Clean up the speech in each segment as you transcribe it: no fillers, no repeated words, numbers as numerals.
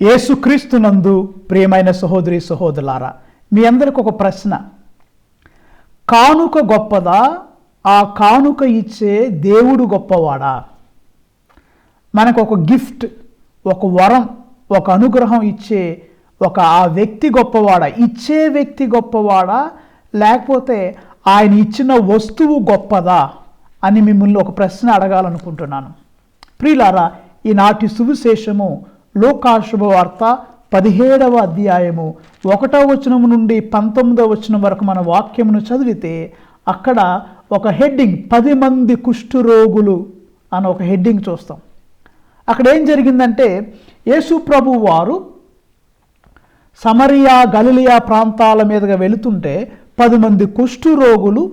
యేసుక్రీస్తునందు ప్రియమైన సహోదరి సహోదరులారా, మీ అందరికి ఒక ప్రశ్న. కానుక గొప్పదా? ఆ కానుక ఇచ్చే దేవుడు గొప్పవాడా? మనకు ఒక గిఫ్ట్, ఒక వరం, ఒక అనుగ్రహం ఇచ్చే ఆ వ్యక్తి గొప్పవాడా? ఇచ్చే వ్యక్తి గొప్పవాడా, లేకపోతే ఆయన ఇచ్చిన వస్తువు గొప్పదా అని మిమ్మల్ని ఒక ప్రశ్న అడగాలనుకుంటున్నాను. ప్రియులారా, ఈనాటి సువిశేషము లూకా శుభవార్త 17వ అధ్యాయము 1వ వచనం నుండి 19వ వచనం వరకు మన వాక్యమును చదివితే అక్కడ ఒక హెడ్డింగ్ 10 మంది కుష్ఠరోగులు అని ఒక హెడ్డింగ్ చూస్తాం. అక్కడ ఏం జరిగిందంటే, యేసు ప్రభు వారు సమరియా గలిలయ ప్రాంతాల మీదుగా వెళుతుంటే 10 మంది కుష్ఠరోగులు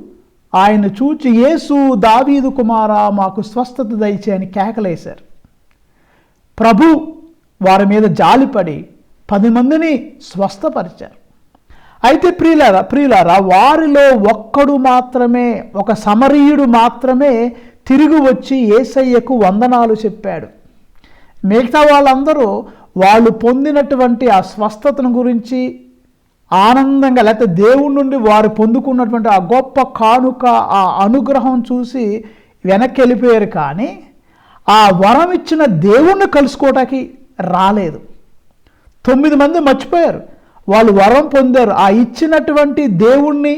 ఆయన చూచి, యేసు దావీదు కుమారా, మాకు స్వస్థత దయచే అని కేకలేశారు. ప్రభు వారి మీద జాలిపడి 10 మందిని స్వస్థపరిచారు. అయితే ప్రియులారా, వారిలో ఒక్కడు మాత్రమే, ఒక సమరీయుడు మాత్రమే తిరిగి వచ్చి యేసయ్యకు వందనాలు చెప్పాడు. మిగతా వాళ్ళందరూ వాళ్ళు పొందినటువంటి ఆ స్వస్థతను గురించి ఆనందంగా, లేకపోతే దేవుడి నుండి వారు పొందుకున్నటువంటి ఆ గొప్ప కానుక, ఆ అనుగ్రహం చూసి వెనక్కి వెళ్ళిపోయారు. కానీ ఆ వరం ఇచ్చిన దేవుణ్ణి కలుసుకోవటానికి రాలేదు. 9 మంది మర్చిపోయారు. వాళ్ళు వరం పొందారు, ఆ ఇచ్చినటువంటి దేవుణ్ణి,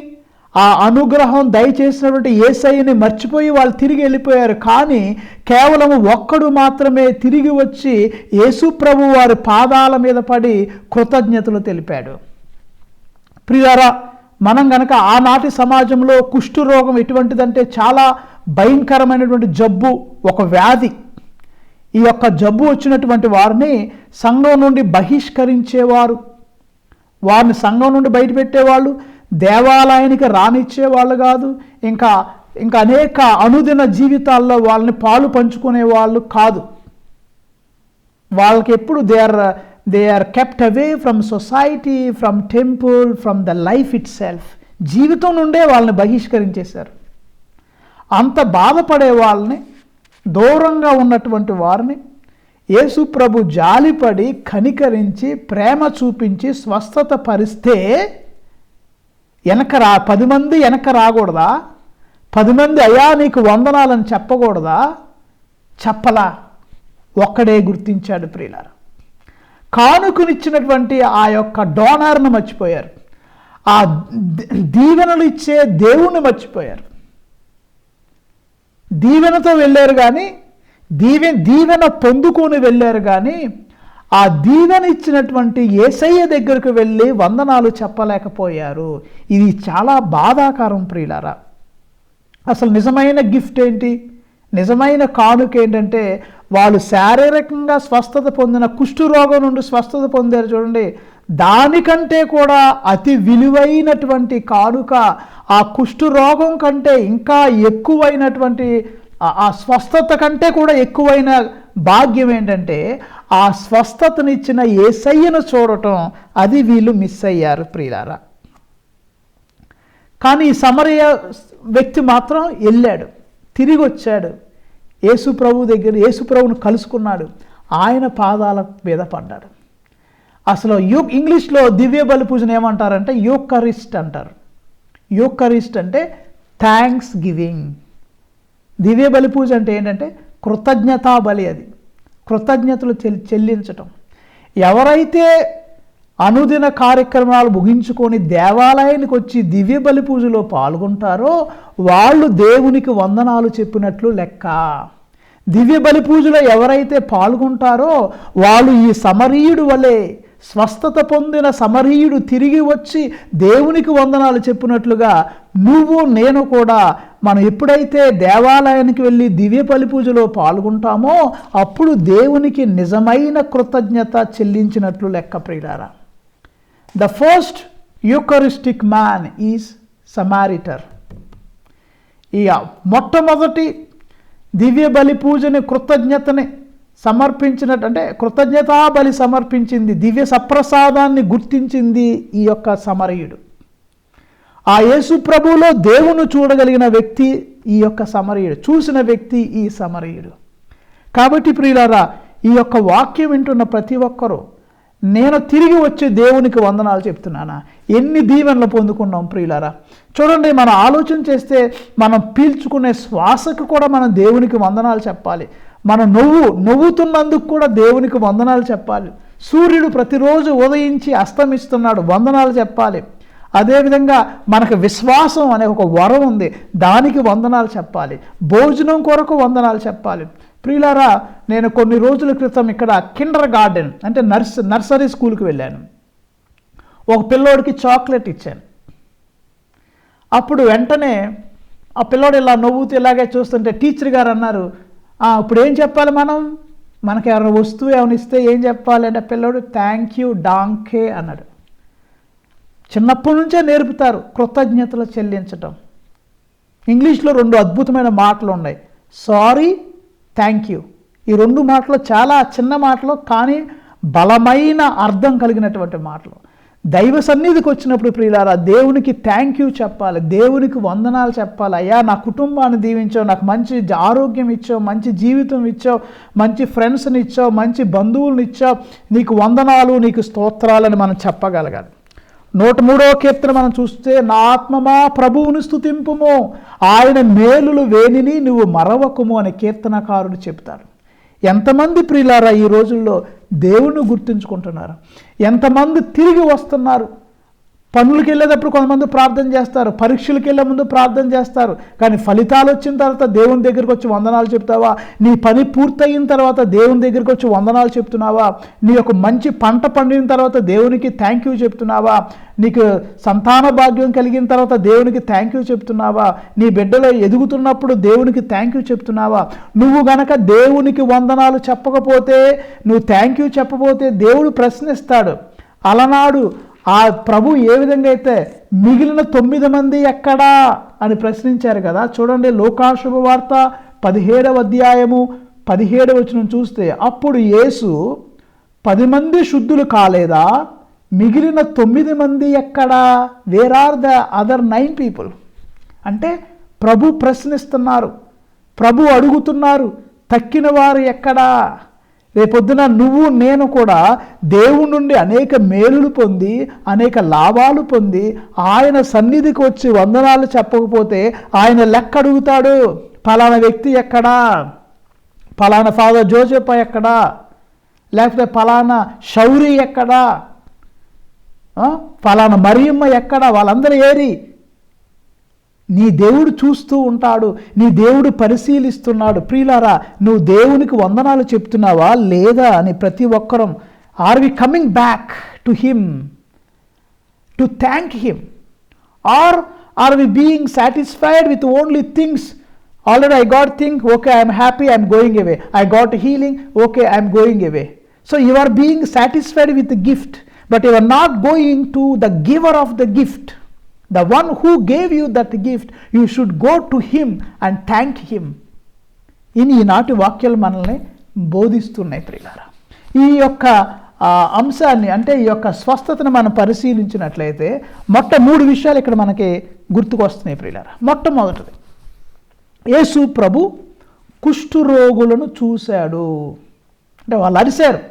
ఆ అనుగ్రహం దయచేసినటువంటి యేసయ్యని మర్చిపోయి వాళ్ళు తిరిగి వెళ్ళిపోయారు. కానీ కేవలం ఒక్కడు మాత్రమే తిరిగి వచ్చి యేసు ప్రభు వారి పాదాల మీద పడి కృతజ్ఞతలు తెలిపాడు. ప్రియులారా, మనం గనక ఆనాటి సమాజంలో కుష్ఠరోగం ఎటువంటిదంటే చాలా భయంకరమైనటువంటి జబ్బు, ఒక వ్యాధి. ఈ యొక్క జబ్బు వచ్చినటువంటి వారిని సంఘం నుండి బహిష్కరించేవారు, వారిని సంఘం నుండి బయటపెట్టేవాళ్ళు, దేవాలయానికి రానిచ్చేవాళ్ళు కాదు, ఇంకా అనేక అనుదిన జీవితాల్లో వాళ్ళని పాలు పంచుకునేవాళ్ళు కాదు. వాళ్ళకి ఎప్పుడు they are kept away from society, from temple, from the life itself. జీవితం నుండే వాళ్ళని బహిష్కరించేశారు. అంత బాధపడే వాళ్ళని, దూరంగా ఉన్నటువంటి వారిని యేసు ప్రభు జాలిపడి కనికరించి ప్రేమ చూపించి స్వస్థత పరిస్తే 10 మంది వెనక రాకూడదా? 10 మంది అయ్యా నీకు వందనాలని చెప్పకూడదా? చెప్పలా, ఒక్కడే గుర్తించాడు. ప్రియులారా, కానుకనిచ్చినటువంటి ఆ యొక్క డోనర్ను మర్చిపోయారు, ఆ దీవెనలు ఇచ్చే దేవుణ్ణి మర్చిపోయారు. దీవెనతో వెళ్ళారు కానీ, దీవెన పొందుకొని వెళ్ళారు కానీ, ఆ దీవెన ఇచ్చినటువంటి యేసయ్య దగ్గరకు వెళ్ళి వందనాలు చెప్పలేకపోయారు. ఇది చాలా బాధాకరం. ప్రియులారా, అసలు నిజమైన గిఫ్ట్ ఏంటి? నిజమైన కానుక ఏంటంటే, వాళ్ళు శారీరకంగా స్వస్థత పొందిన కుష్ఠరోగం నుండి స్వస్థత పొందారు చూడండి, దానికంటే కూడా అతి విలువైనటువంటి కానుక, ఆ కుష్ఠరోగం కంటే ఇంకా ఎక్కువైనటువంటి, ఆ స్వస్థత కంటే కూడా ఎక్కువైన భాగ్యం ఏంటంటే, ఆ స్వస్థతనిచ్చిన యేసయ్యను చూడటం. అది వీళ్ళు మిస్ అయ్యారు. ప్రియులారా, కానీ ఈ సమరయ వ్యక్తి మాత్రం వెళ్ళాడు, తిరిగి వచ్చాడు, యేసు ప్రభువును కలుసుకున్నాడు, ఆయన పాదాల మీద పడ్డాడు. అసలు ఇంగ్లీష్లో దివ్య బలి పూజను ఏమంటారంటే యూకరిస్ట్ అంటారు. యూకరిస్ట్ అంటే థ్యాంక్స్ గివింగ్. దివ్య బలి పూజ అంటే ఏంటంటే కృతజ్ఞతా బలి. అది కృతజ్ఞతలు చెల్లించటం. ఎవరైతే అనుదిన కార్యక్రమాలు ముగించుకొని దేవాలయానికి వచ్చి దివ్య బలి పూజలో పాల్గొంటారో వాళ్ళు దేవునికి వందనాలు చెప్పినట్లు లెక్క. దివ్య బలి పూజలో ఎవరైతే పాల్గొంటారో వాళ్ళు ఈ సమరీయుడు వలె, స్వస్థత పొందిన సమరీయుడు తిరిగి వచ్చి దేవునికి వందనాలు చెప్పినట్లుగా నువ్వు నేను కూడా, మనం ఎప్పుడైతే దేవాలయానికి వెళ్ళి దివ్య బలి పూజలో పాల్గొంటామో అప్పుడు దేవునికి నిజమైన కృతజ్ఞత చెల్లించినట్లు లెక్క. ప్రియులారా, ద ఫస్ట్ యూకరిస్టిక్ మ్యాన్ ఈజ్ సమారిటర్. ఈ మొట్టమొదటి దివ్య బలి పూజని, కృతజ్ఞతని సమర్పించినట్టు, అంటే కృతజ్ఞతా బలి సమర్పించింది, దివ్య సప్రసాదాన్ని గుర్తించింది ఈ యొక్క సమరయుడు. ఆ యేసు ప్రభువులో దేవుని చూడగలిగిన వ్యక్తి ఈ యొక్క సమరయుడు, చూసిన వ్యక్తి ఈ సమరయుడు. కాబట్టి ప్రియులారా, ఈ యొక్క వాక్యం వింటున్న ప్రతి ఒక్కరూ నేను తిరిగి వచ్చి దేవునికి వందనాలు చెప్తున్నానా? ఎన్ని దీవెనలు పొందుకున్నాం ప్రియులారా. చూడండి, మనం ఆలోచన చేస్తే మనం పీల్చుకునే శ్వాసకు కూడా మనం దేవునికి వందనాలు చెప్పాలి. మనం నవ్వుతున్నందుకు కూడా దేవునికి వందనాలు చెప్పాలి. సూర్యుడు ప్రతిరోజు ఉదయించి అస్తమిస్తున్నాడు, వందనాలు చెప్పాలి. అదేవిధంగా మనకు విశ్వాసం అనే ఒక వరం ఉంది, దానికి వందనాలు చెప్పాలి. భోజనం కొరకు వందనాలు చెప్పాలి. ప్రియులారా, నేను కొన్ని రోజుల క్రితం ఇక్కడ కిండర్ గార్డెన్ అంటే నర్సరీ స్కూల్కి వెళ్ళాను. ఒక పిల్లోడికి చాక్లెట్ ఇచ్చాను. అప్పుడు వెంటనే ఆ పిల్లోడు ఇలా నవ్వుతూ ఇలాగే చూస్తుంటే టీచర్ గారు అన్నారు, ఇప్పుడు ఏం చెప్పాలి మనకి ఎవరైనా వస్తువు ఏమైనా ఇస్తే ఏం చెప్పాలి అంటే పిల్లోడు థ్యాంక్ యూ డాంకే అన్నాడు. చిన్నప్పటి నుంచే నేర్పుతారు కృతజ్ఞతలు చెల్లించటం. ఇంగ్లీష్లో 2 అద్భుతమైన మాటలు ఉన్నాయి, సారీ, థ్యాంక్ యూ. ఈ 2 మాటలు చాలా చిన్న మాటలు, కానీ బలమైన అర్థం కలిగినటువంటి మాటలు. దైవ సన్నిధికి వచ్చినప్పుడు ప్రియులారా, దేవునికి థ్యాంక్ యూ చెప్పాలి, దేవునికి వందనాలు చెప్పాలి. అయ్యా, నా కుటుంబాన్ని దీవించావు, నాకు మంచి ఆరోగ్యం ఇచ్చావు, మంచి జీవితం ఇచ్చావు, మంచి ఫ్రెండ్స్ని ఇచ్చావు, మంచి బంధువులను ఇచ్చావు, నీకు వందనాలు, నీకు స్తోత్రాలని మనం చెప్పగలగాలి. 103వ కీర్తన మనం చూస్తే, నా ఆత్మమా ప్రభువును స్తుతింపుము, ఆయన మేలులు వేణిని నువ్వు మరవకుము అని కీర్తనకారుడు చెప్తారు. ఎంతమంది ప్రియులారా ఈ రోజుల్లో దేవుణ్ణి గుర్తుంచుకుంటున్నారు? ఎంతమంది తిరిగి వస్తున్నారు? పనులకు వెళ్ళేటప్పుడు కొంతమంది ప్రార్థన చేస్తారు, పరీక్షలకు వెళ్ళే ముందు ప్రార్థన చేస్తారు, కానీ ఫలితాలు వచ్చిన తర్వాత దేవుని దగ్గరికి వచ్చి వందనాలు చెప్తావా? నీ పని పూర్తయిన తర్వాత దేవుని దగ్గరికి వచ్చి వందనాలు చెప్తున్నావా? నీ యొక్క మంచి పంట పండిన తర్వాత దేవునికి థ్యాంక్ యూ చెప్తున్నావా? నీకు సంతాన భాగ్యం కలిగిన తర్వాత దేవునికి థ్యాంక్ యూ చెప్తున్నావా? నీ బిడ్డలో ఎదుగుతున్నప్పుడు దేవునికి థ్యాంక్ యూ చెప్తున్నావా? నువ్వు గనక దేవునికి వందనాలు చెప్పకపోతే, నువ్వు థ్యాంక్ యూ చెప్పకపోతే దేవుడు ప్రశ్నిస్తాడు. అలనాడు ఆ ప్రభు ఏ విధంగా అయితే మిగిలిన 9 మంది ఎక్కడా అని ప్రశ్నించారు కదా. చూడండి, లోకాశుభవార్త 17వ అధ్యాయము 17వ వచనం చూస్తే, అప్పుడు యేసు 10 మంది శుద్ధులు కాలేదా? మిగిలిన 9 మంది ఎక్కడా? Where are the other 9 people? అంటే ప్రభు ప్రశ్నిస్తున్నారు, ప్రభు అడుగుతున్నారు, తక్కిన వారు ఎక్కడా? రేపొద్దున నువ్వు నేను కూడా దేవుడి నుండి అనేక మేలులు పొంది, అనేక లాభాలు పొంది, ఆయన సన్నిధికి వచ్చి వందనాలు చెప్పకపోతే ఆయన లెక్క అడుగుతాడు. ఫలానా వ్యక్తి ఎక్కడా? ఫలానా ఫాదర్ జోసెఫ్ ఎక్కడా? లేకపోతే ఫలానా శౌరి ఎక్కడా? ఫలానా మరియమ్మ ఎక్కడా? వాళ్ళందరూ ఏరి? నీ దేవుడు చూస్తూ ఉంటాడు, నీ దేవుడు పరిశీలిస్తున్నాడు. ప్రియులారా, నువ్వు దేవునికి వందనాలు చెప్తున్నావా లేదా అని ప్రతి ఒక్కరం, are we coming back to him to thank him, are are we being satisfied with only things? Already I got thing, okay, I'm happy, I'm going away. I got healing, okay, I'm going away. So you are being satisfied with the gift, but you are not going to the giver of the gift. The one who gave you that gift, you should go to him and thank him. ఈనాటి వాక్యాలు మనల్ని బోధిస్తున్నాయి ప్రియులారా. ఈ యొక్క అంశాన్ని అంటే ఈ యొక్క స్వస్థతను మనం పరిశీలించినట్లయితే 3 విషయాలు ఇక్కడ మనకి గుర్తుకొస్తున్నాయి ప్రియులారా. మొట్టమొదటిది, యేసు ప్రభు కుష్ఠరోగులను చూశాడు. అంటే వాళ్ళు అరిశారు.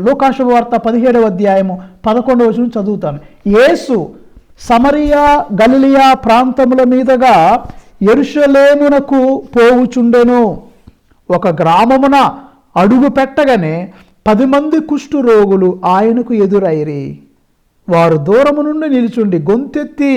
లోకాశుభవార్త 17వ అధ్యాయము 11వ వచనం చదువుతాను. యేసు సమరియా గలిలియా ప్రాంతముల మీదుగా యెరూషలేమునకు పోవుచుండెను. ఒక గ్రామమున అడుగు పెట్టగానే 10 మంది కుష్ఠరోగులు ఆయనకు ఎదురైరి. వారు దూరము నుండి నిలుచుండి గొంతెత్తి,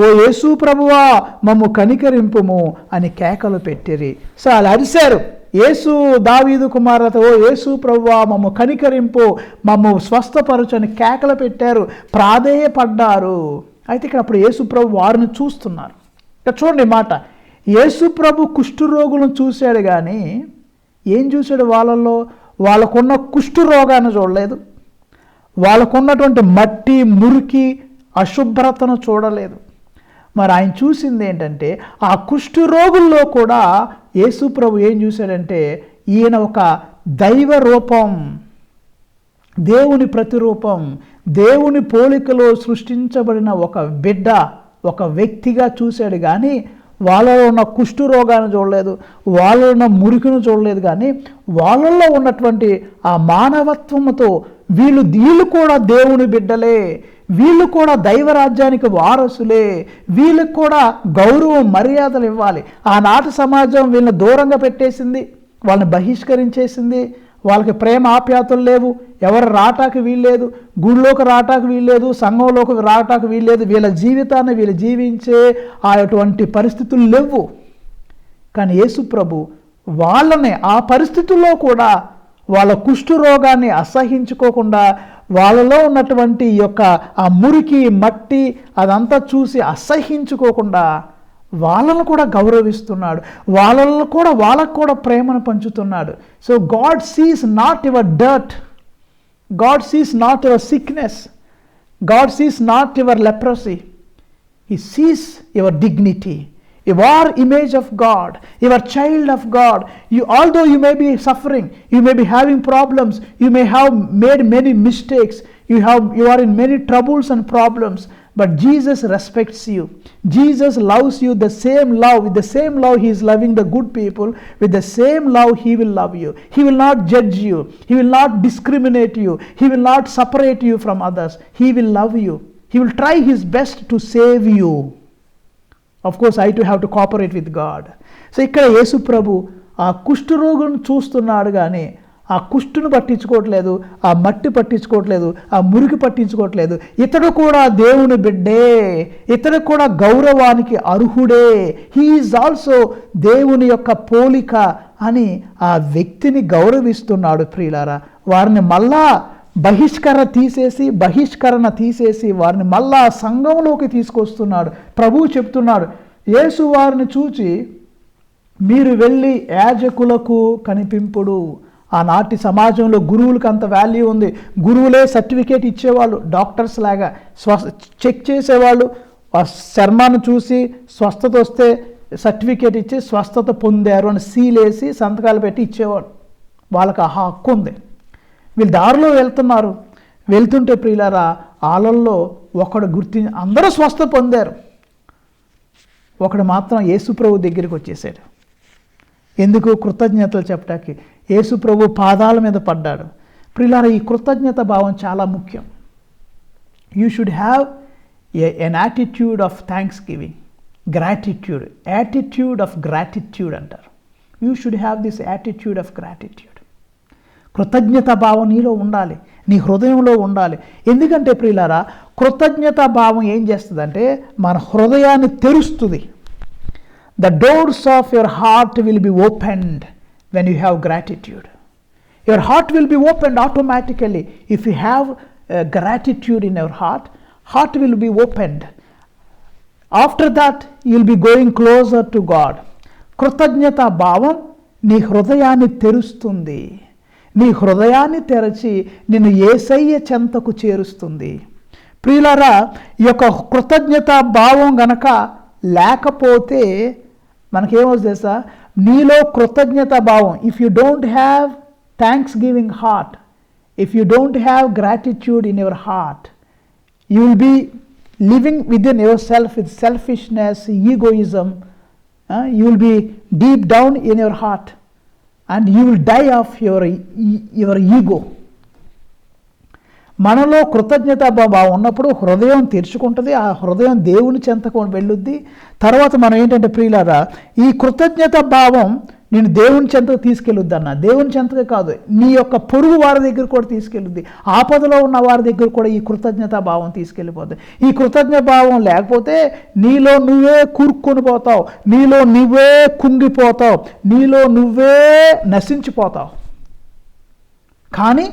ఓ యేసు ప్రభువా, మమ్ము కనికరింపుము అని కేకలు పెట్టిరి. సో అలా అరిశారు, యేసు దావీదు కుమారత, ఓ యేసు ప్రభువా, మమ్ము కనికరింపు, మమ్ము స్వస్థపరచని కేకలు పెట్టారు, ప్రాధేయపడ్డారు. అయితే ఇక్కడ అప్పుడు యేసు ప్రభు వారిని చూస్తున్నారు. ఇక్కడ చూడండి మాట, యేసు ప్రభు కుష్ఠరోగులను చూశాడు, కానీ ఏం చూశాడు? వాళ్ళకున్న కుష్ఠరోగాన్ని చూడలేదు, వాళ్ళకున్నటువంటి మట్టి మురికి అశుభ్రతను చూడలేదు. మరి ఆయన చూసింది ఏంటంటే, ఆ కుష్ఠరోగుల్లో కూడా యేసు ప్రభు ఏం చూశాడంటే, ఈయన ఒక దైవ రూపం, దేవుని ప్రతిరూపం, దేవుని పోలికలో సృష్టించబడిన ఒక బిడ్డ, ఒక వ్యక్తిగా చూశాడు. కానీ వాళ్ళలో ఉన్న కుష్ఠరోగాన్ని చూడలేదు, వాళ్ళలో ఉన్న మురికిని చూడలేదు, కానీ వాళ్ళల్లో ఉన్నటువంటి ఆ మానవత్వంతో వీళ్ళు కూడా దేవుని బిడ్డలే, వీళ్ళు కూడా దైవరాజ్యానికి వారసులే, వీళ్ళకి కూడా గౌరవం మర్యాదలు ఇవ్వాలి. ఆనాటి సమాజం వీళ్ళని దూరంగా పెట్టేసింది, వాళ్ళని బహిష్కరించేసింది, వాళ్ళకి ప్రేమ ఆప్యాతలు లేవు, ఎవరు రాటానికి వీల్లేదు, గుడిలోకి రాటానికి వీల్లేదు, సంఘంలోకి రాటానికి వీల్లేదు, వీళ్ళ జీవితాన్ని వీళ్ళు జీవించే అటువంటి పరిస్థితులు లేవు. కానీ యేసు ప్రభు వాళ్ళని ఆ పరిస్థితుల్లో కూడా వాళ్ళ కుష్ఠరోగాన్ని అసహించుకోకుండా, వాళ్ళలో ఉన్నటువంటి యొక్క ఆ మురికి మట్టి అదంతా చూసి అసహించుకోకుండా వాళ్ళను కూడా గౌరవిస్తున్నాడు, వాళ్ళకు కూడా ప్రేమను పంచుతున్నాడు. So God sees not your dirt, God sees not your sickness, God sees not your leprosy, he sees your dignity. You are image of God, you are child of God. Although you may be suffering, you may be having problems, you may have made many mistakes, you are in many troubles and problems, but Jesus respects you. Jesus loves you the same love. With the same love he is loving the good people, with the same love he will love you. He will not judge you, he will not discriminate you, he will not separate you from others. He will love you, he will try his best to save you. Of course, I too have to cooperate with God. So ఇక్కడ యేసు ప్రభు ఆ కుష్ఠరోగులను చూస్తున్నాడు, కానీ ఆ కుష్ఠును పట్టించుకోవట్లేదు, ఆ మట్టి పట్టించుకోవట్లేదు, ఆ మురికి పట్టించుకోవట్లేదు. ఇతడు కూడా దేవుని బిడ్డే, ఇతడు కూడా గౌరవానికి అర్హుడే, హీ ఈజ్ ఆల్సో దేవుని యొక్క పోలిక అని ఆ వ్యక్తిని గౌరవిస్తున్నాడు. ప్రియులారా, వారిని మళ్ళా బహిష్కరణ తీసేసి వారిని మళ్ళా సంఘంలోకి తీసుకొస్తున్నాడు. ప్రభువు చెప్తున్నాడు, యేసు వారిని చూచి మీరు వెళ్ళి యాజకులకు కనిపింపుడు. ఆనాటి సమాజంలో గురువులకు అంత వాల్యూ ఉంది, గురువులే సర్టిఫికేట్ ఇచ్చేవాళ్ళు, డాక్టర్స్ లాగా చెక్ చేసేవాళ్ళు, చర్మాన్ని చూసి స్వస్థత వస్తే సర్టిఫికేట్ ఇచ్చి స్వస్థత పొందారు అని సీలేసి సంతకాలు పెట్టి ఇచ్చేవాడు. వాళ్ళకి ఆ హక్కు ఉంది. వీళ్ళు దారిలో వెళ్తుంటే ప్రియులారా, ఆలల్లో ఒకడు అందరూ స్వస్థ పొందారు, ఒకడు మాత్రం యేసు ప్రభు దగ్గరికి వచ్చేసాడు. ఎందుకు? కృతజ్ఞతలు చెప్పడానికి. యేసు ప్రభు పాదాల మీద పడ్డాడు. ప్రియులారా, ఈ కృతజ్ఞత భావం చాలా ముఖ్యం. You should have an attitude of thanksgiving, gratitude, attitude of gratitude అంటారు. You should have this attitude of gratitude. కృతజ్ఞత భావం నీలో ఉండాలి, నీ హృదయంలో ఉండాలి. ఎందుకంటే ప్రియులారా, కృతజ్ఞత భావం ఏం చేస్తుందంటే మన హృదయాన్ని తెరుస్తుంది. The doors of your heart will be opened when you have gratitude. Your heart will be opened automatically. If you have gratitude in your heart will be opened. After that you will be going closer to God. కృతజ్ఞత భావం నీ హృదయాన్ని తెరుస్తుంది, నీ హృదయాన్ని తెరచి నిన్ను యేసయ్య చెంతకు చేరుస్తుంది. ప్రియులారా, ఈ యొక్క కృతజ్ఞత భావం గనక లేకపోతే మనకేమవుతుంది తెలుసా? నీలో కృతజ్ఞత భావం, if you don't have thanksgiving heart, if you don't have gratitude in your heart, you will be living within yourself with selfishness, egoism. You will be deep down in your heart and you will die of your ego. మనలో కృతజ్ఞత భావం ఉన్నప్పుడు హృదయం తెరుచుకుంటుంది, ఆ హృదయం దేవుని చెంతకు వెళ్ళుద్ది. తర్వాత మనం ఏంటంటే ప్రియులారా, ఈ కృతజ్ఞత భావం నేను దేవుని చెంతకు తీసుకెళ్ళొద్దు అన్న. దేవుని చెంతకు కాదు, నీ యొక్క పొరుగు వారి దగ్గర కూడా తీసుకెళ్ళుద్ది. ఆపదలో ఉన్న వారి దగ్గర కూడా ఈ కృతజ్ఞత భావం తీసుకెళ్ళిపోతుంది. ఈ కృతజ్ఞత భావం లేకపోతే నీలో నువ్వే కూరుకొని పోతావు, నీలో నువ్వే కుంగిపోతావు, నీలో నువ్వే నశించిపోతావు. కానీ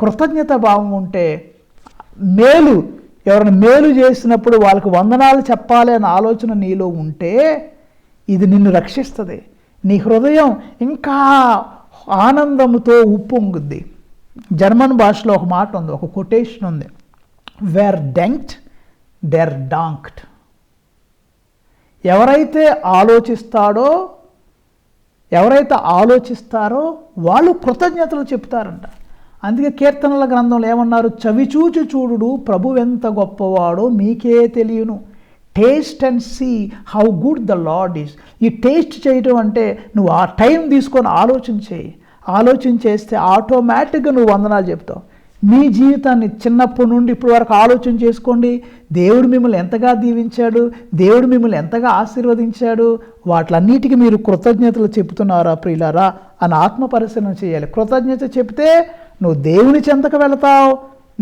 కృతజ్ఞత భావం ఉంటే ఎవరైనా మేలు చేసినప్పుడు వాళ్ళకి వందనాలు చెప్పాలి అనే ఆలోచన నీలో ఉంటే ఇది నిన్ను రక్షిస్తుంది. నీ హృదయం ఇంకా ఆనందంతో ఉప్పొంగుద్ది. జర్మన్ భాషలో ఒక మాట ఉంది, ఒక కొటేషన్ ఉంది, వేర్ డెంక్ట్ డెర్ డాంక్ట్. ఎవరైతే ఆలోచిస్తారో వాళ్ళు కృతజ్ఞతలు చెప్తారంట. అందుకే కీర్తనల గ్రంథంలో ఏమన్నారు? చవిచూచి చూడు ప్రభువెంత గొప్పవాడో మీకే తెలియను. Taste and see how good the Lord is. ఈ టేస్ట్ చేయటం అంటే నువ్వు ఆ టైం తీసుకొని ఆలోచన చేయి. ఆలోచన చేస్తే ఆటోమేటిక్గా నువ్వు వందనాలు చెప్తావు. మీ జీవితాన్ని చిన్నప్పటి నుండి ఇప్పటి వరకు ఆలోచన చేసుకోండి. దేవుడు మిమ్మల్ని ఎంతగా దీవించాడు, దేవుడు మిమ్మల్ని ఎంతగా ఆశీర్వదించాడు, వాటిలన్నిటికీ మీరు కృతజ్ఞతలు చెప్తున్నారా ప్రియులారా అని ఆత్మ పరిశీలన చేయాలి. కృతజ్ఞత చెప్తే నువ్వు దేవుని చెంతకు వెళతావు,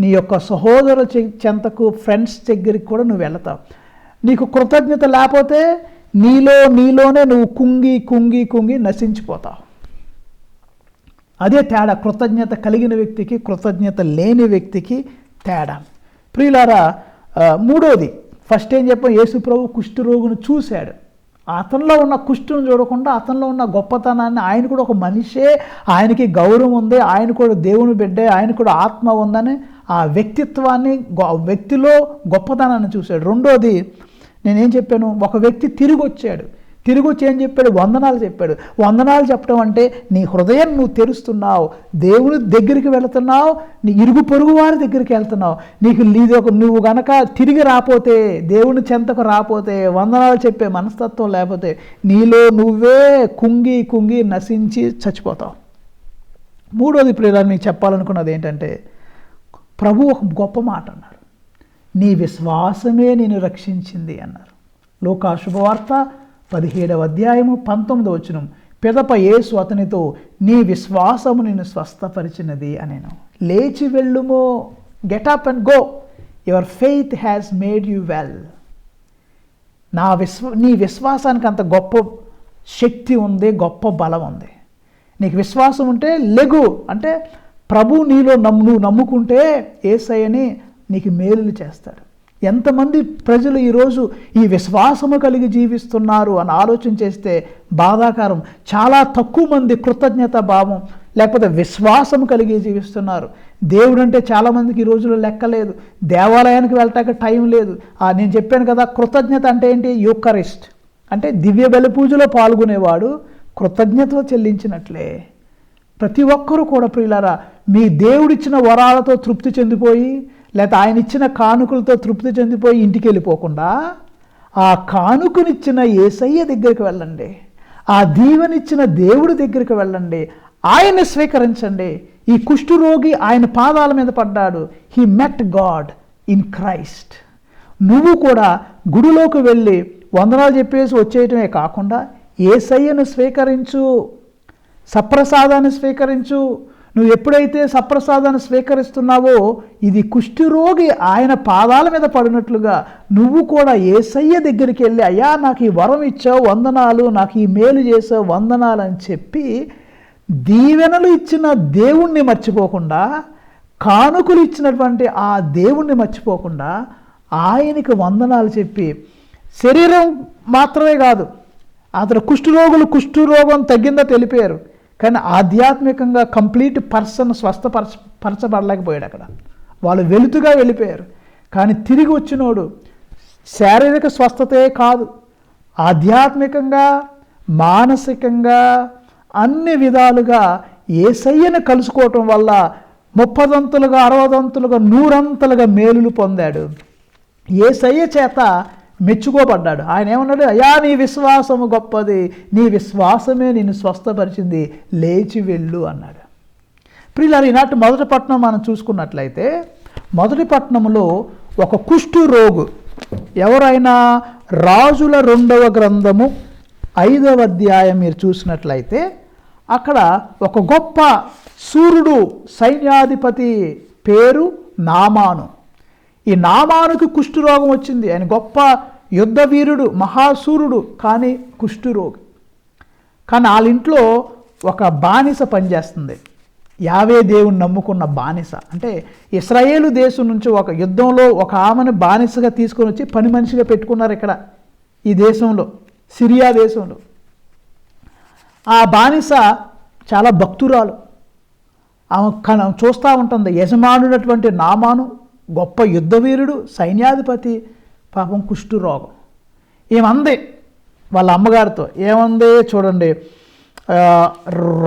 నీ యొక్క సహోదరు చెంతకు, ఫ్రెండ్స్ దగ్గరికి కూడా నువ్వు వెళతావు. నీకు కృతజ్ఞత లేకపోతే నీలోనే నువ్వు కుంగి కుంగి కుంగి నశించిపోతావు. అదే తేడా కృతజ్ఞత కలిగిన వ్యక్తికి, కృతజ్ఞత లేని వ్యక్తికి తేడా. ప్రియులారా, మూడోది, ఫస్ట్ ఏం చెప్పాం, యేసు ప్రభు కుష్ఠరోగిని చూశాడు. అతనిలో ఉన్న కుష్ఠును చూడకుండా అతనిలో ఉన్న గొప్పతనాన్ని, ఆయన కూడా ఒక మనిషే, ఆయనకి గౌరవం ఉంది, ఆయన కూడా దేవుని బిడ్డే, ఆయన కూడా ఆత్మ ఉందని ఆ వ్యక్తిత్వాన్ని, వ్యక్తిలో గొప్పతనాన్ని చూశాడు. రెండోది నేనేం చెప్పాను, ఒక వ్యక్తి తిరిగి వచ్చి ఏం చెప్పాడు, వందనాలు చెప్పాడు. వందనాలు చెప్పడం అంటే నీ హృదయం నువ్వు తెరుస్తున్నావు, దేవుని దగ్గరికి వెళుతున్నావు, నీ ఇరుగు పొరుగు వారి దగ్గరికి వెళ్తున్నావు. నువ్వు గనక తిరిగి రాపోతే, దేవుని చెంతకు రాపోతే, వందనాలు చెప్పే మనస్తత్వం లేకపోతే నీలో నువ్వే కుంగి కుంగి నశించి చచ్చిపోతావు. మూడోది ప్రియులారా, నీకు చెప్పాలనుకున్నది ఏంటంటే, ప్రభు ఒక గొప్ప మాట అన్నారు, నీ విశ్వాసమే నిన్ను రక్షించింది అన్నారు. లోకా శుభవార్త 17వ అధ్యాయము 19వ వచనం, పిదప యేసు అతనితో, నీ విశ్వాసము నిన్ను స్వస్థపరిచినది అనేను. లేచి వెళ్ళుమో, get up and go, your faith has made you well. నీ విశ్వాసానికి అంత గొప్ప శక్తి ఉంది, గొప్ప బలం ఉంది. నీకు విశ్వాసం ఉంటే లెగు, అంటే ప్రభు నీలో నువ్వు నమ్ముకుంటే యేసయ్యని నీకు మేలులు చేస్తాడు. ఎంతమంది ప్రజలు ఈరోజు ఈ విశ్వాసము కలిగి జీవిస్తున్నారు అని ఆలోచన చేస్తే బాధాకరం. చాలా తక్కువ మంది కృతజ్ఞత భావం లేకపోతే విశ్వాసం కలిగి జీవిస్తున్నారు. దేవుడు అంటే చాలామందికి ఈ రోజుల్లో లెక్కలేదు, దేవాలయానికి వెళ్ళటానికి టైం లేదు. నేను చెప్పాను కదా, కృతజ్ఞత అంటే ఏంటి, యూకరిస్ట్ అంటే దివ్య బలి పూజలో పాల్గొనేవాడు కృతజ్ఞతలు చెల్లించినట్లే. ప్రతి ఒక్కరూ కూడా ప్రియులారా, మీ దేవుడిచ్చిన వరాలతో తృప్తి చెందిపోయి, లేకపోతే ఆయన ఇచ్చిన కానుకలతో తృప్తి చెందిపోయి ఇంటికి వెళ్ళిపోకుండా, ఆ కానుకనిచ్చిన యేసయ్య దగ్గరికి వెళ్ళండి, ఆ దీవెనిచ్చిన దేవుడి దగ్గరికి వెళ్ళండి, ఆయన్ని స్వీకరించండి. ఈ కుష్ఠరోగి ఆయన పాదాల మీద పడ్డాడు. He met God in Christ. నువ్వు కూడా గుడిలోకి వెళ్ళి వందనాలు చెప్పేసి వచ్చేయటమే కాకుండా యేసయ్యను స్వీకరించు, సప్రసాదాన్ని స్వీకరించు. నువ్వు ఎప్పుడైతే సప్రసాదాన్ని స్వీకరిస్తున్నావో, ఇది కుష్ఠరోగి ఆయన పాదాల మీద పడినట్లుగా నువ్వు కూడా యేసయ్య దగ్గరికి వెళ్ళి, అయ్యా నాకు ఈ వరం ఇచ్చావు వందనాలు, నాకు ఈ మేలు చేసావు వందనాలు అని చెప్పి, దీవెనలు ఇచ్చిన దేవుణ్ణి మర్చిపోకుండా, కానుకలు ఇచ్చినటువంటి ఆ దేవుణ్ణి మర్చిపోకుండా ఆయనకి వందనాలు చెప్పి, శరీరం మాత్రమే కాదు, అతను కుష్ఠరోగం తగ్గిందో తెలిపారు, కానీ ఆధ్యాత్మికంగా కంప్లీట్ పర్సన్ స్వస్థపరచబడలేకపోయాడు. అక్కడ వాళ్ళు వెలుతుగా వెళ్ళిపోయారు. కానీ తిరిగి వచ్చినోడు శారీరక స్వస్థతే కాదు, ఆధ్యాత్మికంగా, మానసికంగా, అన్ని విధాలుగా యేసయ్యను కలుసుకోవటం వల్ల 30 60 100 మేలులు పొందాడు. యేసయ్య చేత మెచ్చుకోబడ్డాడు. ఆయన ఏమన్నాడు, అయ్యా నీ విశ్వాసము గొప్పది, నీ విశ్వాసమే నిన్ను స్వస్థపరిచింది, లేచి వెళ్ళు అన్నాడు. ప్రియులారా, ఈనాటి మొదటి పట్టణం మనం చూసుకున్నట్లయితే, మొదటి పట్టణంలో ఒక కుష్ఠరోగు, ఎవరైనా రాజుల 2వ గ్రంథము 5వ అధ్యాయం మీరు చూసినట్లయితే, అక్కడ ఒక గొప్ప సూర్యుడు సైన్యాధిపతి పేరు నామాను. ఈ నామానుకి కుష్ఠరోగం వచ్చింది. ఆయన గొప్ప యుద్ధ వీరుడు, మహాసూరుడు, కానీ కుష్ఠరోగి. కానీ వాళ్ళ ఇంట్లో ఒక బానిస పనిచేస్తుంది, యావే దేవుని నమ్ముకున్న బానిస. అంటే ఇశ్రాయేలు దేశం నుంచి ఒక యుద్ధంలో ఒక ఆమెను బానిసగా తీసుకొని వచ్చి పని మనిషిగా పెట్టుకున్నారు ఇక్కడ ఈ దేశంలో, సిరియా దేశంలో. ఆ బానిస చాలా భక్తురాలు. ఆమె చూస్తూ ఉంటుంది, యజమానుడటువంటి నామాను గొప్ప యుద్ధవీరుడు, సైన్యాధిపతి, పాపం కుష్ఠరోగం. ఏమంది వాళ్ళ అమ్మగారితో, ఏమంది చూడండి,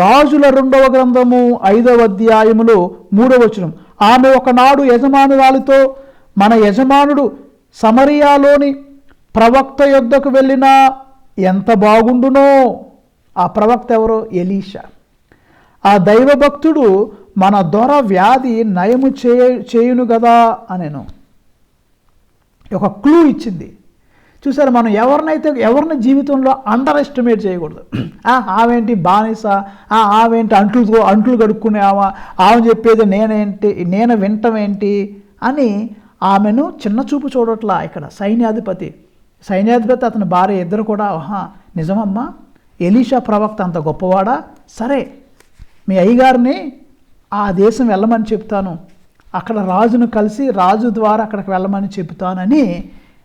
రాజుల 2వ గ్రంథము 5వ అధ్యాయములో 3వ వచనం, ఆమె ఒకనాడు యజమానురాలితో, మన యజమానుడు సమరియాలోని ప్రవక్త యొద్దకు వెళ్ళినా ఎంత బాగుండునో. ఆ ప్రవక్త ఎవరో, ఎలీషా. ఆ దైవభక్తుడు మన దొర వ్యాధి నయము చేయును కదా అనేను ఒక క్లూ ఇచ్చింది. చూసారు, మనం ఎవరిని జీవితంలో అండర్ ఎస్టిమేట్ చేయకూడదు. ఆవేంటి బానిస, ఆవేంటి అంట్లు కడుక్కునేవా, ఆమె చెప్పేది నేను వింటమేంటి అని ఆమెను చిన్న చూపు చూడట్లా. ఇక్కడ సైన్యాధిపతి అతని భార్య ఇద్దరు కూడా నిజమమ్మా, ఎలీషా ప్రవక్త అంత గొప్పవాడా, సరే మీ అయ్యగారిని ఆ దేశం వెళ్ళమని చెప్తాను, అక్కడ రాజును కలిసి రాజు ద్వారా అక్కడికి వెళ్ళమని చెప్తానని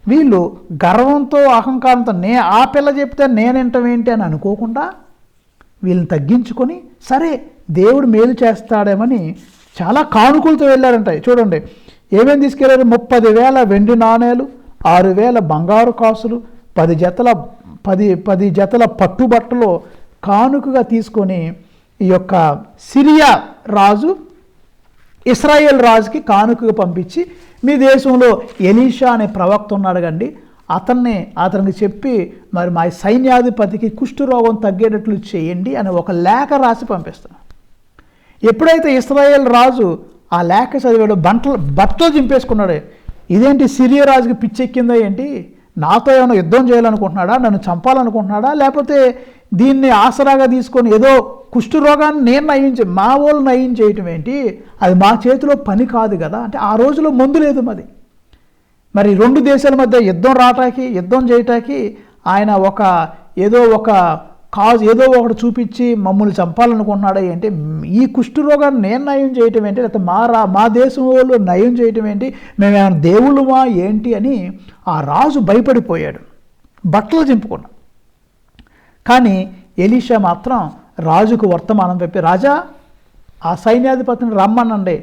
వీళ్ళు గర్వంతో అహంకారంతో ఆ పిల్ల చెప్తే నేనేంటమేంటి అని అనుకోకుండా వీళ్ళని తగ్గించుకొని సరే దేవుడు మేలు చేస్తాడేమని చాలా కానుకలతో వెళ్ళారంట. చూడండి ఏమేమి తీసుకెళ్ళారు, 30,000 వెండి నాణేలు, 6,000 బంగారు కాసులు, 10 జతల పట్టుబట్టలు కానుకగా తీసుకొని ఈ యొక్క సిరియా రాజు ఇశ్రాయేల్ రాజుకి కానుకగా పంపించి, మీ దేశంలో ఎలీషా అనే ప్రవక్త ఉన్నాడు కండి, అతనికి చెప్పి మరి మా సైన్యాధిపతికి కుష్ఠరోగం తగ్గేటట్లు చేయండి అని ఒక లేఖ రాసి పంపిస్తాను. ఎప్పుడైతే ఇశ్రాయేల్ రాజు ఆ లేఖ చదివాడు బట్టలు చింపేసుకున్నాడు. ఇదేంటి సిరియా రాజుకి పిచ్చెక్కిందా ఏంటి, నాతో ఏమైనా యుద్ధం చేయాలనుకుంటున్నాడా, నన్ను చంపాలనుకుంటున్నాడా, లేకపోతే దీన్ని ఆసరాగా తీసుకొని ఏదో కుష్ఠరోగాన్ని మా వాళ్ళు నయం చేయటం ఏంటి, అది మా చేతిలో పని కాదు కదా అంటే ఆ రోజులో మందు లేదు. మరి 2 దేశాల మధ్య యుద్ధం చేయటానికి ఆయన ఏదో ఒకటి చూపించి మమ్మల్ని చంపాలనుకుంటున్నాడా ఏంటి, ఈ కుష్ఠరోగాన్ని నేను నయం చేయటం ఏంటి, లేకపోతే మా దేశం వాళ్ళు నయం చేయటం ఏంటి, మేమేమైనా దేవుళ్ళమా ఏంటి అని ఆ రాజు భయపడిపోయాడు, బట్టలు చింపుకున్నాం. కానీ ఎలీషా మాత్రం రాజుకు వర్తమానం చెప్పి, రాజా ఆ సైన్యాధిపతిని రమ్మనండి,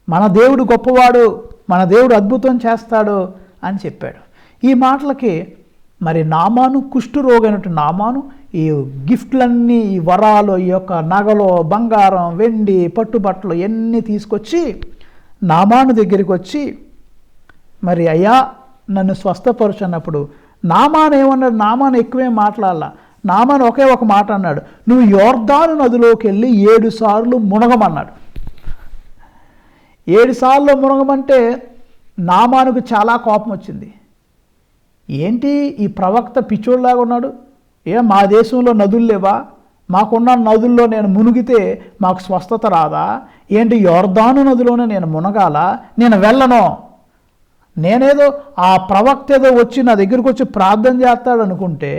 మన దేవుడు గొప్పవాడు, మన దేవుడు అద్భుతం చేస్తాడు అని చెప్పాడు. ఈ మాటలకి మరి నామాను కుష్ఠరోగైనట్టు నామాను ఈ గిఫ్ట్లన్నీ, ఈ వరాలు, ఈ యొక్క నగలు, బంగారం, వెండి, పట్టుబట్టలు ఎన్ని తీసుకొచ్చి నామాను దగ్గరికి వచ్చి మరి అయ్యా నన్ను స్వస్థపరచున్నప్పుడు నామాను ఏమన్నాడు, నామాను ఎక్కువేం మాట్లాడాల, నామాను ఒకే ఒక మాట అన్నాడు, నువ్వు యోర్దాను నదిలోకి వెళ్ళి 7 సార్లు మునగమన్నాడు. 7 సార్లు మునగమంటే నామానుకు చాలా కోపం వచ్చింది. ఏంటి ఈ ప్రవక్త పిచ్చోళ్ళలాగా ఉన్నాడు, మా దేశంలో నదులు లేవా, మాకున్న నదుల్లో నేను మునిగితే మాకు స్వస్థత రాదా ఏంటి, యోర్దాను నదిలోనే నేను మునగాల, నేను వెళ్ళను, నేనేదో ఆ ప్రవక్త ఏదో వచ్చి నా దగ్గరికి వచ్చి ప్రార్థన చేస్తాడు అనుకుంటే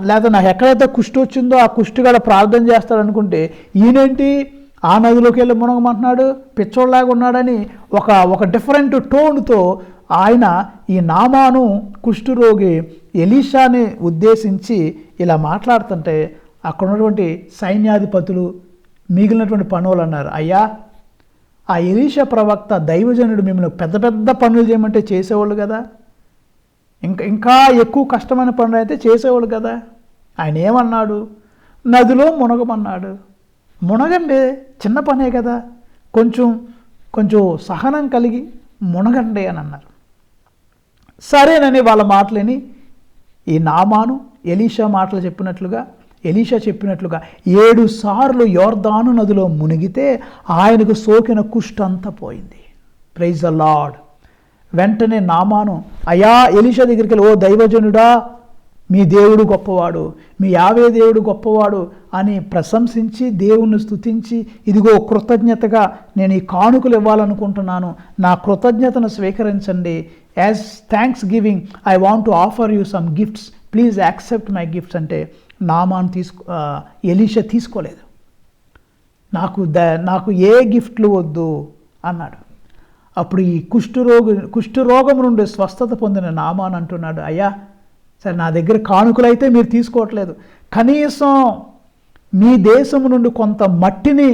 లేదా నాకు ఎక్కడైతే కుష్టి వచ్చిందో ఆ కుష్టిగాడ ప్రార్థన చేస్తాడు అనుకుంటే ఈయనేంటి ఆ నదిలోకి వెళ్ళి మునగమంటున్నాడు, పిచ్చోళ్ళలాగా ఉన్నాడని ఒక డిఫరెంట్ టోన్తో ఆయన ఈ నామాను కుష్ఠరోగి ఎలీషాని ఉద్దేశించి ఇలా మాట్లాడుతుంటే అక్కడ ఉన్నటువంటి సైన్యాధిపతులు మిగిలినటువంటి పనులు అన్నారు, అయ్యా ఆ ఎలీషా ప్రవక్త దైవజనుడు మిమ్మల్ని పెద్ద పెద్ద పనులు చేయమంటే చేసేవాళ్ళు కదా, ఇంకా ఎక్కువ కష్టమైన పనులు అయితే చేసేవాళ్ళు కదా, ఆయన ఏమన్నాడు, నదిలో మునగమన్నాడు, మునగండి, చిన్న పనే కదా, కొంచెం సహనం కలిగి మునగండి అని అన్నారు. సరేనని వాళ్ళ మాటలని ఈ నామాను ఎలీషా చెప్పినట్లుగా 7 సార్లు యోర్దాను నదిలో మునిగితే ఆయనకు సోకిన కుష్ఠంతా పోయింది. Praise the Lord. వెంటనే నామాను అయ్యా ఎలీషా దగ్గరికి వెళ్ళి, ఓ దైవజనుడా మీ దేవుడు గొప్పవాడు, మీ యావే దేవుడు గొప్పవాడు అని ప్రశంసించి దేవుణ్ణి స్తుతించి, ఇదిగో కృతజ్ఞతగా నేను ఈ కానుకలు ఇవ్వాలనుకుంటున్నాను, నా కృతజ్ఞతను స్వీకరించండి, as thanks giving I want to offer you some gifts, please accept my gifts అంటే నామాను ఎలీషా తీసుకోలేదు. నాకు ఏ గిఫ్ట్లు వద్దు అన్నాడు. అప్పుడు ఈ కుష్ఠరోగం నుండి స్వస్థత పొందిన నామాన్ అంటున్నాడు, అయ్యా సరే నా దగ్గర కానుకలు అయితే మీరు తీసుకోవట్లేదు, కనీసం మీ దేశం నుండి కొంత మట్టిని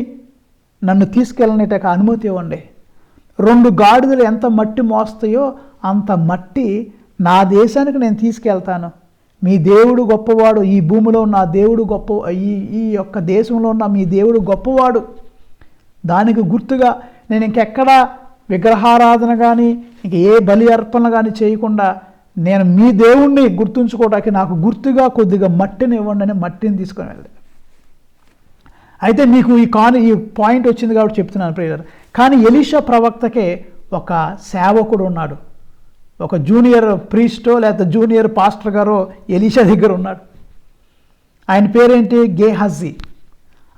నన్ను తీసుకెళ్ళనేటకు అనుమతి ఇవ్వండి. 2 గాడిదలు ఎంత మట్టి మోస్తాయో అంత మట్టి నా దేశానికి నేను తీసుకెళ్తాను, మీ దేవుడు గొప్పవాడు, ఈ భూమిలో ఉన్న దేవుడు గొప్ప, ఈ యొక్క దేశంలో ఉన్న మీ దేవుడు గొప్పవాడు, దానికి గుర్తుగా నేను ఇంకెక్కడా విగ్రహారాధన కానీ ఇంక ఏ బలి అర్పణ కానీ చేయకుండా నేను మీ దేవుణ్ణి గుర్తుంచుకోవడానికి నాకు గుర్తుగా కొద్దిగా మట్టిని ఇవ్వండి అని మట్టిని తీసుకొని వెళ్ళాడు. అయితే మీకు ఈ పాయింట్ వచ్చింది కాబట్టి చెప్తున్నాను ప్రియులారా. కానీ ఎలీషా ప్రవక్తకే ఒక సేవకుడు ఉన్నాడు, ఒక జూనియర్ ప్రీస్టో లేకపోతే జూనియర్ పాస్టర్ గారో ఎలీషా దగ్గర ఉన్నాడు. ఆయన పేరేంటి? గేహజీ.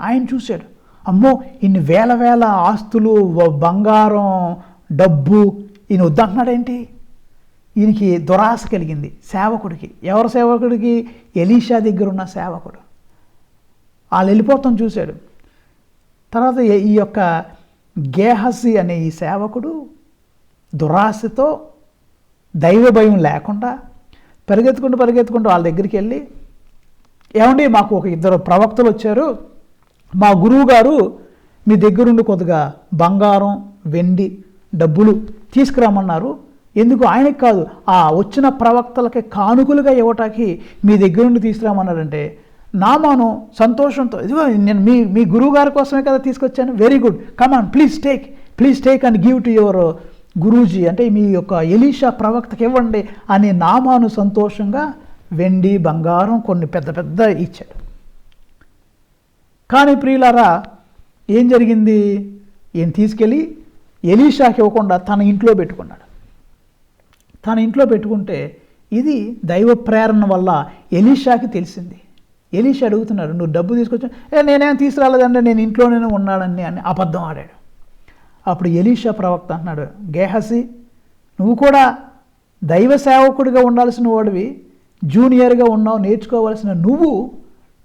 ఆయన చూశాడు, అమ్మో ఇన్ని వేల వేల ఆస్తులు, బంగారం, డబ్బు, ఈయన వద్దంటున్నాడేంటి? ఈయనకి దురాశ కలిగింది సేవకుడికి. ఎవరు సేవకుడికి? ఎలీషా దగ్గర ఉన్న సేవకుడు. వాళ్ళు వెళ్ళిపోతాం చూశాడు. తర్వాత ఈ యొక్క గేహజీ అనే ఈ సేవకుడు దురాశతో, దైవ భయం లేకుండా పరిగెత్తుకుంటూ వాళ్ళ దగ్గరికి వెళ్ళి, ఏమండి మాకు ఒక 2 ప్రవక్తలు వచ్చారు, మా గురువు గారు మీ దగ్గరుండి కొద్దిగా బంగారం, వెండి, డబ్బులు తీసుకురామన్నారు. ఎందుకు? ఆయనకి కాదు, ఆ వచ్చిన ప్రవక్తలకి కానుకలుగా ఇవ్వటానికి మీ దగ్గరుండి తీసుకురామన్నారంటే నామాను సంతోషంతో, ఇదిగో నేను మీ గురువు గారి కోసమే కదా తీసుకొచ్చాను, very good, come on please take and give to your Guruji, అంటే మీ యొక్క ఎలీషా ప్రవక్తకి ఇవ్వండి అని నామాను సంతోషంగా వెండి, బంగారం కొన్ని పెద్ద ఇచ్చాడు. కానీ ప్రియులారా ఏం జరిగింది? ఈయన తీసుకెళ్ళి ఎలీషాకి ఇవ్వకుండా తన ఇంట్లో పెట్టుకున్నాడు. తన ఇంట్లో పెట్టుకుంటే ఇది దైవ ప్రేరణ వల్ల ఎలీషాకి తెలిసింది. ఎలీషా అడుగుతున్నాడు, నువ్వు డబ్బు తీసుకొచ్చా? నేనేం తీసుకురాలేదంటే నేను ఇంట్లోనే ఉన్నాడని అని అబద్ధం ఆడాడు. అప్పుడు ఎలీషా ప్రవక్త అంటున్నాడు, గేహజీ నువ్వు కూడా దైవ సేవకుడిగా ఉండాల్సిన వాడివి, జూనియర్గా ఉన్నావు, నేర్చుకోవాల్సిన నువ్వు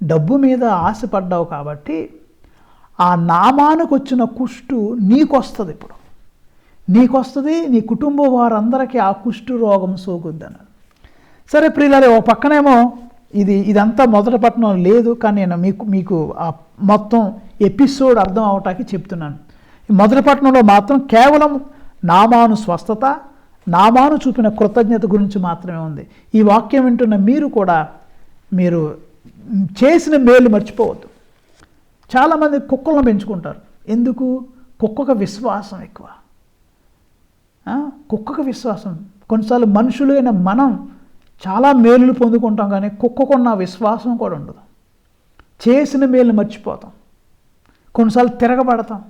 డబ్బు మీద ఆశపడ్డావు కాబట్టి ఆ నామానికి వచ్చిన కుష్టు నీకొస్తుంది. ఇప్పుడు నీకొస్తుంది, నీ కుటుంబం వారందరికీ ఆ కుష్టు రోగం సోకుద్దన్నాడు. సరే ప్రియులారా, ఓ పక్కనేమో ఇదంతా మొదటి పట్టణం లేదు, కానీ నేను మీకు ఆ మొత్తం ఎపిసోడ్ అర్థం అవటానికి చెప్తున్నాను. మొదటి పట్టణంలో మాత్రం కేవలం నామాను స్వస్థత, నామాను చూపిన కృతజ్ఞత గురించి మాత్రమే ఉంది. ఈ వాక్యం వింటున్న మీరు కూడా మీరు చేసిన మేలు మర్చిపోవద్దు. చాలామంది కుక్కలను పెంచుకుంటారు. ఎందుకు? కుక్కకు విశ్వాసం ఎక్కువ. కుక్కకు విశ్వాసం. కొన్నిసార్లు మనుషులైన మనం చాలా మేలులు పొందుకుంటాం, కానీ కుక్కకున్న విశ్వాసం కూడా ఉండదు. చేసిన మేలు మర్చిపోతాం, కొన్నిసార్లు తిరగబడతాం.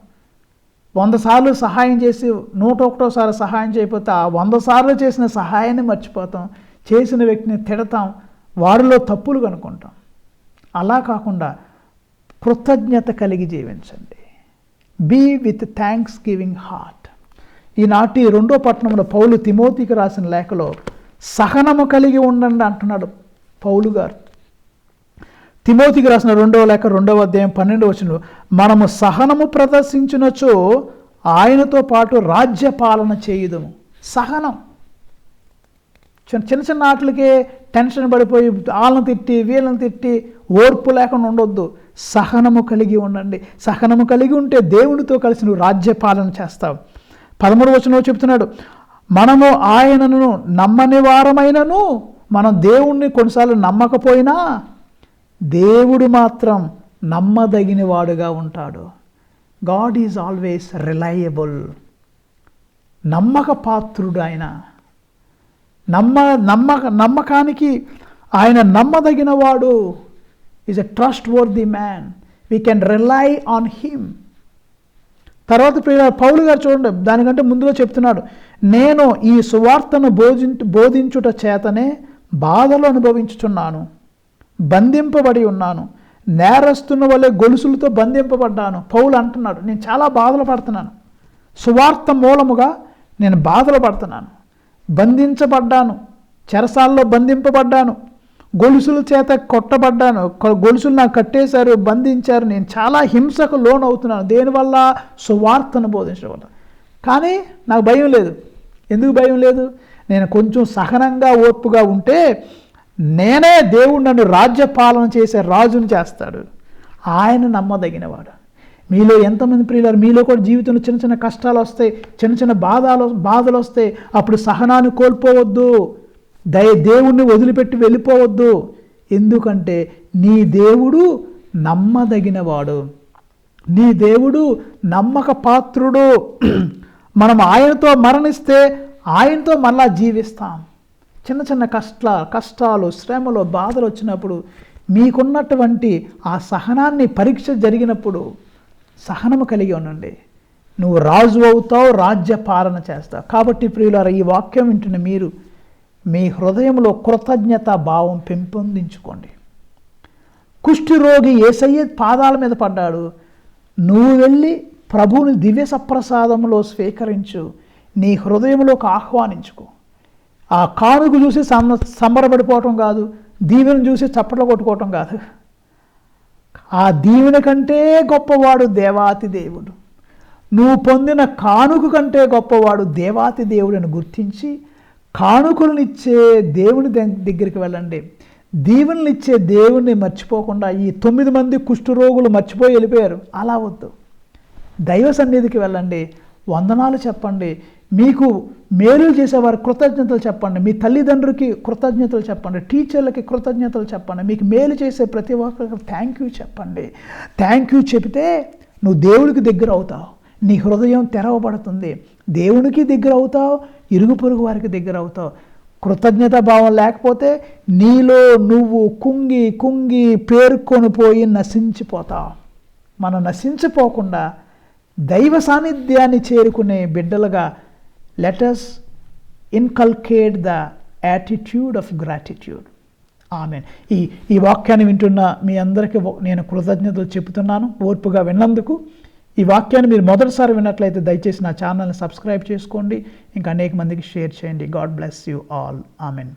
100 సార్లు సహాయం చేసి 101వ సహాయం చేయకపోతే ఆ 100 సార్లు చేసిన సహాయాన్ని మర్చిపోతాం, చేసిన వ్యక్తిని తిడతాం, వారిలో తప్పులు కనుక్కుంటాం. అలా కాకుండా కృతజ్ఞత కలిగి జీవించండి. Be with thanksgiving heart. ఈనాటి 2వ పట్టణంలో పౌలు తిమోతికి రాసిన లేఖలో సహనము కలిగి ఉండండి అంటున్నాడు పౌలు గారు. తిమోతికి రాసిన 2వ లేఖ 2వ అధ్యాయం 12వ వచనంలో, మనము సహనము ప్రదర్శించినచో ఆయనతో పాటు రాజ్య పాలన చేయుదము. సహనం. చిన్న ఆటలకే టెన్షన్ పడిపోయి వాళ్ళని తిట్టి వీళ్ళని తిట్టి ఓర్పు లేకుండా ఉండొద్దు. సహనము కలిగి ఉండండి. సహనము కలిగి ఉంటే దేవునితో కలిసి నువ్వు రాజ్య పాలన చేస్తావు. 13వ వచనంలో చెప్తున్నాడు, మనము ఆయనను నమ్మని వారమైనను, మనం దేవుణ్ణి కొన్నిసార్లు నమ్మకపోయినా దేవుడు మాత్రం నమ్మదగిన వాడుగా ఉంటాడు. God is always reliable. నమ్మక పాత్రుడు ఆయన. నమ్మకానికి ఆయన నమ్మదగిన వాడు. Is a trust worthy man. We can rely on him. తర్వాత పౌలు గారు చూడండి, దానికంటే ముందుగా చెప్తున్నాడు, నేను ఈ సువార్తను బోధించుట చేతనే బాధలు అనుభవించుచున్నాను, బంధింపబడి ఉన్నాను, నేరస్తున్న వల్లే గొలుసులతో బంధింపబడ్డాను. పౌలు అంటున్నాడు, నేను చాలా బాధలు పడుతున్నాను, సువార్త మూలముగా నేను బాధలు పడుతున్నాను, బంధించబడ్డాను, చెరసాల్లో బంధింపబడ్డాను, గొలుసుల చేత కొట్టబడ్డాను, గొలుసులు నాకు కట్టేశారు, బంధించారు, నేను చాలా హింసకు లోనవుతున్నాను దేనివల్ల? సువార్తను బోధించడం వల్ల. కానీ నాకు భయం లేదు. ఎందుకు భయం లేదు? నేను కొంచెం సహనంగా ఓర్పుగా ఉంటే నేనే దేవుడు నన్ను రాజ్యపాలన చేసే రాజుని చేస్తాడు. ఆయన నమ్మదగినవాడు. మీలో ఎంతమంది ప్రియులారు, మీలో కూడా జీవితంలో చిన్న కష్టాలు వస్తాయి, చిన్న బాధలు వస్తాయి. అప్పుడు సహనాన్ని కోల్పోవద్దు, దేవుణ్ణి వదిలిపెట్టి వెళ్ళిపోవద్దు. ఎందుకంటే నీ దేవుడు నమ్మదగినవాడు, నీ దేవుడు నమ్మక పాత్రుడు. మనం ఆయనతో మరణిస్తే ఆయనతో మళ్ళా జీవిస్తాం. చిన్న కష్టాలు, శ్రమలు, బాధలు వచ్చినప్పుడు మీకున్నటువంటి ఆ సహనాన్ని పరీక్ష జరిగినప్పుడు సహనము కలిగి ఉండండి. నువ్వు రాజు అవుతావు, రాజ్య పాలన చేస్తావు. కాబట్టి ప్రియులారా, ఈ వాక్యం వింటున్న మీరు మీ హృదయంలో కృతజ్ఞత భావం పెంపొందించుకోండి. కుష్ఠరోగి యేసయ్య పాదాల మీద పడ్డాడు. నువ్వు వెళ్ళి ప్రభువుని దివ్య సప్రసాదంలో స్వీకరించు, నీ హృదయంలోకి ఆహ్వానించుకో. ఆ కానుక చూసి సంబరపడిపోవటం కాదు, దీవెన చూసి చప్పట్లు కొట్టుకోవటం కాదు. ఆ దీవెన కంటే గొప్పవాడు దేవాతి దేవుడు. నువ్వు పొందిన కానుక కంటే గొప్పవాడు దేవాతి దేవుడని గుర్తించి కానుకలనిచ్చే దేవుని దగ్గరికి వెళ్ళండి. దీవెనలిచ్చే దేవుణ్ణి మర్చిపోకుండా ఈ 9 మంది కుష్ఠరోగులు మర్చిపోయి వెళ్ళిపోయారు. అలా వద్దు. దైవ సన్నిధికి వెళ్ళండి, వందనాలు చెప్పండి, మీకు మేలు చేసేవారు కృతజ్ఞతలు చెప్పండి, మీ తల్లిదండ్రులకి కృతజ్ఞతలు చెప్పండి, టీచర్లకి కృతజ్ఞతలు చెప్పండి, మీకు మేలు చేసే ప్రతి ఒక్కరికి థ్యాంక్ యూ చెప్పండి. థ్యాంక్ యూ చెబితే నువ్వు దేవుడికి దగ్గర అవుతావు, నీ హృదయం తెరవబడుతుంది, దేవునికి దగ్గర అవుతావు, ఇరుగు పొరుగు వారికి దగ్గర అవుతావు. కృతజ్ఞత భావం లేకపోతే నీలో నువ్వు కుంగి కుంగి పేర్కొని పోయి నశించిపోతావు. మనం నశించిపోకుండా దైవ సాన్నిధ్యాన్ని చేరుకునే బిడ్డలుగా let us inculcate the attitude of gratitude. ఆమేన్. ఈ వాక్యాన్ని వింటున్న మీ అందరికీ నేను కృతజ్ఞతలు చెబుతున్నాను ఓర్పుగా విన్నందుకు. ఈ వాక్యాన్ని మీరు మొదటిసారి విన్నట్లయితే దయచేసి నా ఛానల్ని సబ్స్క్రైబ్ చేసుకోండి, ఇంకా అనేక మందికి షేర్ చేయండి. God bless you all. Amen.